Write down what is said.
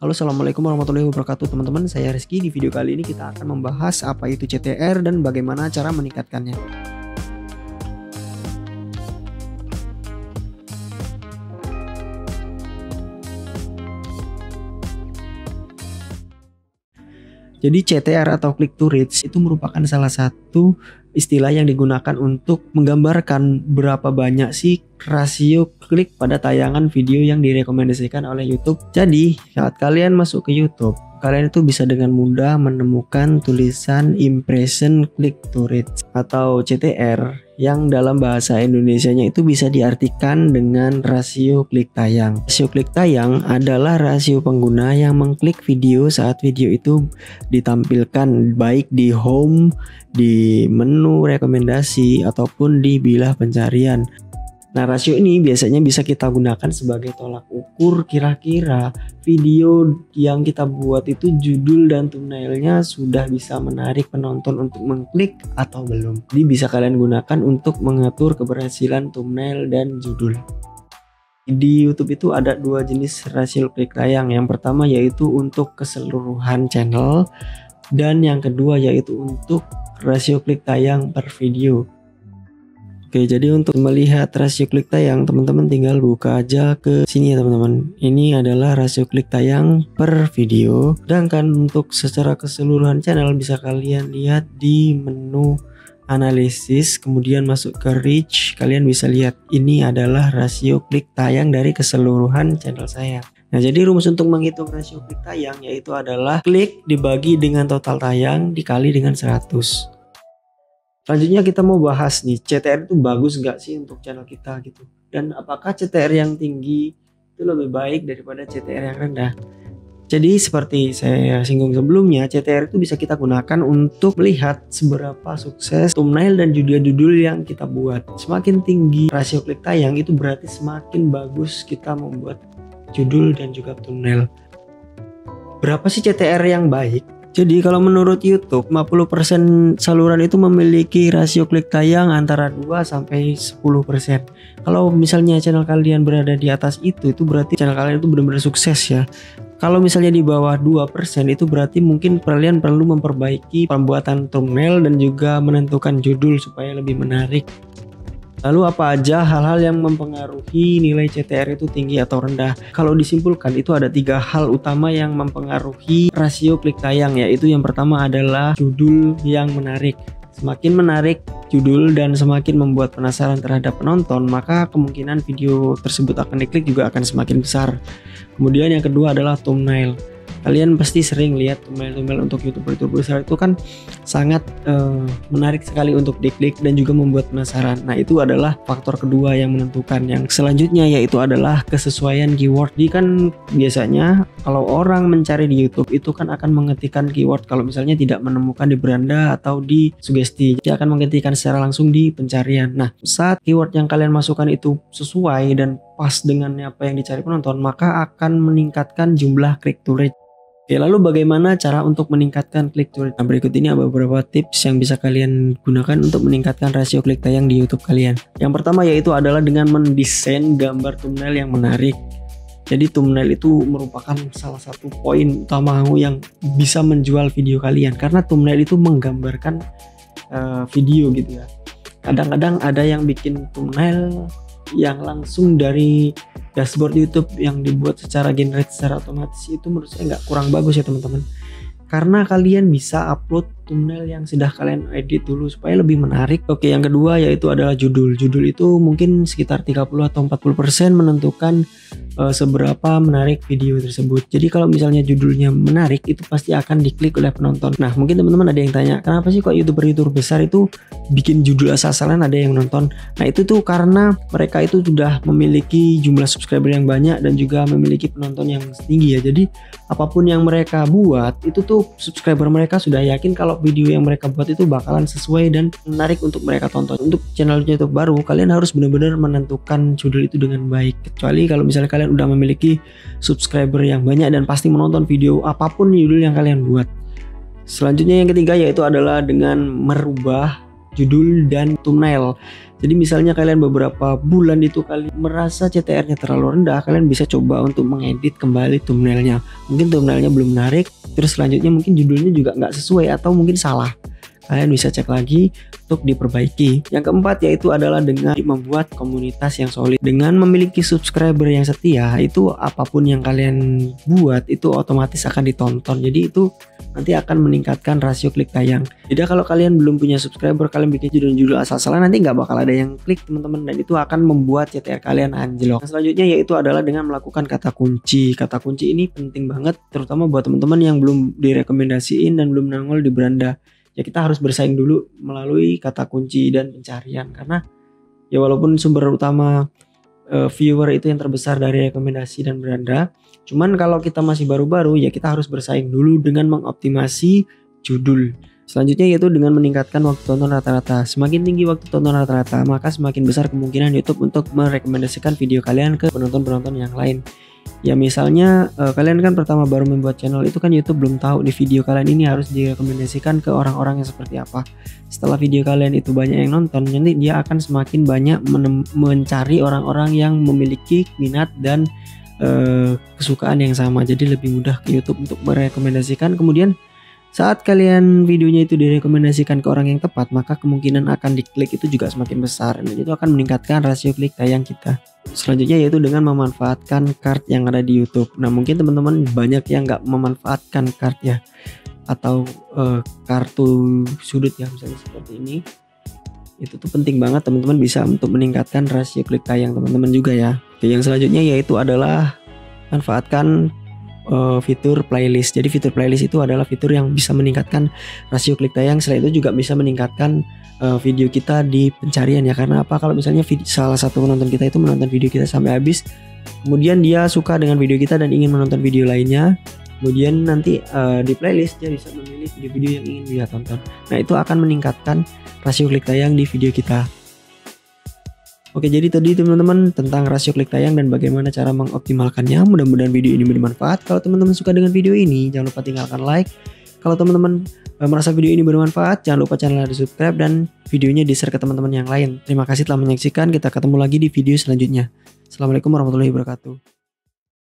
Halo, assalamualaikum warahmatullahi wabarakatuh teman-teman, saya Rizky. Di video kali ini kita akan membahas apa itu CTR dan bagaimana cara meningkatkannya. Jadi CTR atau click to reach itu merupakan salah satu istilah yang digunakan untuk menggambarkan berapa banyak sih rasio klik pada tayangan video yang direkomendasikan oleh YouTube. Jadi saat kalian masuk ke YouTube, kalian itu bisa dengan mudah menemukan tulisan impression click to reach atau CTR yang dalam bahasa Indonesianya itu bisa diartikan dengan rasio klik tayang. Rasio klik tayang adalah rasio pengguna yang mengklik video saat video itu ditampilkan baik di home, di menu rekomendasi ataupun di bilah pencarian. Nah, rasio ini biasanya bisa kita gunakan sebagai tolak ukur kira-kira video yang kita buat itu judul dan thumbnailnya sudah bisa menarik penonton untuk mengklik atau belum. Jadi bisa kalian gunakan untuk mengatur keberhasilan thumbnail dan judul. Di YouTube itu ada dua jenis rasio klik tayang. Yang pertama yaitu untuk keseluruhan channel dan yang kedua yaitu untuk rasio klik tayang per video. Oke, jadi untuk melihat rasio klik tayang, teman-teman tinggal buka aja ke sini ya teman-teman. Ini adalah rasio klik tayang per video. Sedangkan untuk secara keseluruhan channel bisa kalian lihat di menu analisis, kemudian masuk ke reach. Kalian bisa lihat ini adalah rasio klik tayang dari keseluruhan channel saya. Nah, jadi rumus untuk menghitung rasio klik tayang yaitu adalah klik dibagi dengan total tayang dikali dengan 100. Selanjutnya kita mau bahas nih, CTR itu bagus nggak sih untuk channel kita gitu, dan apakah CTR yang tinggi itu lebih baik daripada CTR yang rendah. Jadi seperti saya singgung sebelumnya, CTR itu bisa kita gunakan untuk melihat seberapa sukses thumbnail dan judul-judul yang kita buat. Semakin tinggi rasio klik tayang itu berarti semakin bagus kita membuat judul dan juga thumbnail. Berapa sih CTR yang baik? Jadi kalau menurut YouTube 50% saluran itu memiliki rasio klik tayang antara 2 sampai 10%. Kalau misalnya channel kalian berada di atas itu berarti channel kalian itu benar-benar sukses ya. Kalau misalnya di bawah 2% itu berarti mungkin kalian perlu memperbaiki pembuatan thumbnail dan juga menentukan judul supaya lebih menarik. Lalu apa aja hal-hal yang mempengaruhi nilai CTR itu tinggi atau rendah? Kalau disimpulkan itu ada 3 hal utama yang mempengaruhi rasio klik tayang, yaitu yang pertama adalah judul yang menarik. Semakin menarik judul dan semakin membuat penasaran terhadap penonton, maka kemungkinan video tersebut akan diklik juga akan semakin besar. Kemudian yang kedua adalah thumbnail. Kalian pasti sering lihat thumbnail untuk YouTuber besar itu kan sangat menarik sekali untuk diklik dan juga membuat penasaran. Nah, itu adalah faktor kedua yang menentukan. Yang selanjutnya yaitu adalah kesesuaian keyword. Jadi kan biasanya kalau orang mencari di YouTube itu kan akan mengetikkan keyword kalau misalnya tidak menemukan di beranda atau di sugesti. Dia akan mengetikkan secara langsung di pencarian. Nah, saat keyword yang kalian masukkan itu sesuai dan pas dengan apa yang dicari penonton, maka akan meningkatkan jumlah click to reach. Oke, lalu bagaimana cara untuk meningkatkan click to reach? Nah, berikut ini ada beberapa tips yang bisa kalian gunakan untuk meningkatkan rasio klik tayang di YouTube kalian. Yang pertama yaitu adalah dengan mendesain gambar thumbnail yang menarik. Jadi thumbnail itu merupakan salah satu poin utama yang bisa menjual video kalian, karena thumbnail itu menggambarkan video gitu ya. Kadang-kadang ada yang bikin thumbnail yang langsung dari dashboard YouTube yang dibuat secara generate secara otomatis, itu menurut saya nggak kurang bagus ya teman-teman, karena kalian bisa upload thumbnail yang sudah kalian edit dulu supaya lebih menarik. Oke, yang kedua yaitu adalah judul. Judul itu mungkin sekitar 30 atau 40% menentukan seberapa menarik video tersebut. Jadi kalau misalnya judulnya menarik itu pasti akan diklik oleh penonton. Nah, mungkin teman-teman ada yang tanya, kenapa sih kok YouTuber besar itu bikin judul asal-asalan ada yang nonton? Nah, itu tuh karena mereka itu sudah memiliki jumlah subscriber yang banyak dan juga memiliki penonton yang tinggi ya. Jadi apapun yang mereka buat itu tuh subscriber mereka sudah yakin kalau video yang mereka buat itu bakalan sesuai dan menarik untuk mereka tonton. Untuk channel YouTube baru, kalian harus benar-benar menentukan judul itu dengan baik. Kecuali kalau misalnya kalian udah memiliki subscriber yang banyak dan pasti menonton video apapun judul yang kalian buat. Selanjutnya yang ketiga yaitu adalah dengan merubah judul dan thumbnail. Jadi misalnya kalian beberapa bulan itu kalian merasa CTR-nya terlalu rendah, kalian bisa coba untuk mengedit kembali thumbnailnya. Mungkin thumbnailnya belum menarik, terus selanjutnya mungkin judulnya juga nggak sesuai atau mungkin salah. Kalian bisa cek lagi untuk diperbaiki. Yang keempat yaitu adalah dengan membuat komunitas yang solid. Dengan memiliki subscriber yang setia, itu apapun yang kalian buat itu otomatis akan ditonton. Jadi itu nanti akan meningkatkan rasio klik tayang. Jadi kalau kalian belum punya subscriber, kalian bikin judul-judul asal-asalan, nanti nggak bakal ada yang klik teman-teman, dan itu akan membuat CTR kalian anjlok. Nah, selanjutnya yaitu adalah dengan melakukan kata kunci. Kata kunci ini penting banget, terutama buat teman-teman yang belum direkomendasiin dan belum nongol di beranda. Ya kita harus bersaing dulu melalui kata kunci dan pencarian, karena ya walaupun sumber utama viewer itu yang terbesar dari rekomendasi dan beranda, cuman kalau kita masih baru-baru ya kita harus bersaing dulu dengan mengoptimasi judul. Selanjutnya yaitu dengan meningkatkan waktu tonton rata-rata. Semakin tinggi waktu tonton rata-rata, maka semakin besar kemungkinan YouTube untuk merekomendasikan video kalian ke penonton-penonton yang lain. Ya misalnya kalian kan pertama baru membuat channel, itu kan YouTube belum tahu di video kalian ini harus direkomendasikan ke orang-orang yang seperti apa. Setelah video kalian itu banyak yang nonton, nanti dia akan semakin banyak mencari orang-orang yang memiliki minat dan kesukaan yang sama. Jadi lebih mudah ke YouTube untuk merekomendasikan. Kemudian saat kalian videonya itu direkomendasikan ke orang yang tepat, maka kemungkinan akan diklik itu juga semakin besar, dan itu akan meningkatkan rasio klik tayang kita. Selanjutnya yaitu dengan memanfaatkan card yang ada di YouTube. Nah mungkin teman-teman banyak yang nggak memanfaatkan card ya, atau kartu sudut ya, misalnya seperti ini. Itu tuh penting banget teman-teman, bisa untuk meningkatkan rasio klik tayang teman-teman juga ya. Oke, yang selanjutnya yaitu adalah manfaatkan fitur playlist. Jadi fitur playlist itu adalah fitur yang bisa meningkatkan rasio klik tayang. Selain itu juga bisa meningkatkan video kita di pencarian ya. Karena apa? Kalau misalnya salah satu penonton kita itu menonton video kita sampai habis, kemudian dia suka dengan video kita dan ingin menonton video lainnya, kemudian nanti di playlist dia bisa memilih video-video yang ingin dia tonton. Nah itu akan meningkatkan rasio klik tayang di video kita. Oke, jadi tadi teman-teman tentang rasio klik tayang dan bagaimana cara mengoptimalkannya. Mudah-mudahan video ini bermanfaat. Kalau teman-teman suka dengan video ini, jangan lupa tinggalkan like. Kalau teman-teman merasa video ini bermanfaat, jangan lupa channel di subscribe dan videonya di share ke teman-teman yang lain. Terima kasih telah menyaksikan. Kita ketemu lagi di video selanjutnya. Assalamualaikum warahmatullahi wabarakatuh.